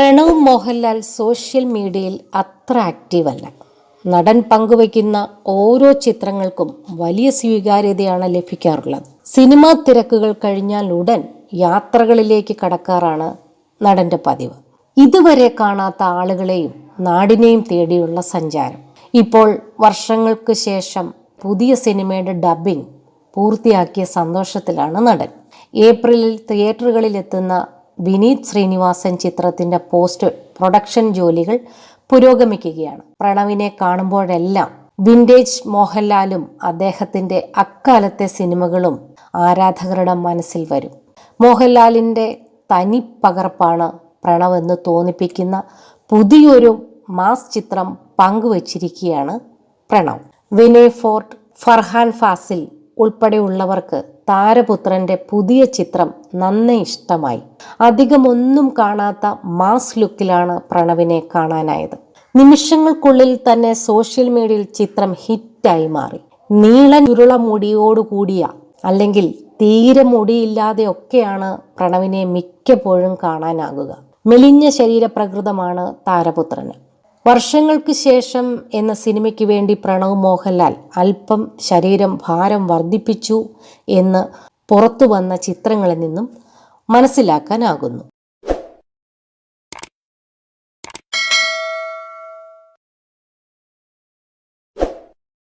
Pranav Mohanlal social മീഡിയയിൽ അത്ര ആക്റ്റീവല്ല. നടൻ പങ്കുവയ്ക്കുന്ന ഓരോ ചിത്രങ്ങൾക്കും വലിയ സ്വീകാര്യതയാണ് ലഭിക്കാറുള്ളത്. സിനിമാ തിരക്കുകൾ കഴിഞ്ഞാൽ ഉടൻ യാത്രകളിലേക്ക് കടക്കാറാണ് നടന്റെ പതിവ്. ഇതുവരെ കാണാത്ത ആളുകളെയും നാടിനെയും തേടിയുള്ള സഞ്ചാരം. ഇപ്പോൾ വർഷങ്ങൾക്ക് ശേഷം പുതിയ സിനിമയുടെ ഡബ്ബിംഗ് പൂർത്തിയാക്കിയ സന്തോഷത്തിലാണ് നടൻ. ഏപ്രിലിൽ തിയേറ്ററുകളിൽ എത്തുന്ന വിനീത് ശ്രീനിവാസൻ ചിത്രത്തിന്റെ പോസ്റ്റ് പ്രൊഡക്ഷൻ ജോലികൾ പുരോഗമിക്കുകയാണ്. പ്രണവിനെ കാണുമ്പോഴെല്ലാം വിന്റേജ് മോഹൻലാലും അദ്ദേഹത്തിന്റെ അക്കാലത്തെ സിനിമകളും ആരാധകരുടെ മനസ്സിൽ വരും. മോഹൻലാലിന്റെ തനി പകർപ്പാണ് പ്രണവ് എന്ന് തോന്നിപ്പിക്കുന്ന പുതിയൊരു മാസ് ചിത്രം പങ്കുവച്ചിരിക്കുകയാണ് പ്രണവ്. വിനയ് ഫോർട്ട്, ഫർഹാൻ ഫാസിൽ ഉൾപ്പെടെയുള്ളവർക്ക് താരപുത്രന്റെ പുതിയ ചിത്രം നന്നേ ഇഷ്ടമായി. അധികമൊന്നും കാണാത്ത മാസ് ലുക്കിലാണ് പ്രണവിനെ കാണാനായത്. നിമിഷങ്ങൾക്കുള്ളിൽ തന്നെ സോഷ്യൽ മീഡിയയിൽ ചിത്രം ഹിറ്റായി മാറി. നീളൻ ചുരുള മുടിയോടുകൂടിയ അല്ലെങ്കിൽ തീരെ മുടിയില്ലാതെയൊക്കെയാണ് പ്രണവിനെ മിക്കപ്പോഴും കാണാനാകുക. മെലിഞ്ഞ ശരീരപ്രകൃതമാണ് താരപുത്രന്. വർഷങ്ങൾക്ക് ശേഷം എന്ന സിനിമയ്ക്ക് വേണ്ടി പ്രണവ് മോഹൻലാൽ അല്പം ശരീരം ഭാരം വർദ്ധിപ്പിച്ചു എന്ന് പുറത്തു വന്ന ചിത്രങ്ങളിൽ നിന്നും മനസ്സിലാക്കാനാകുന്നു.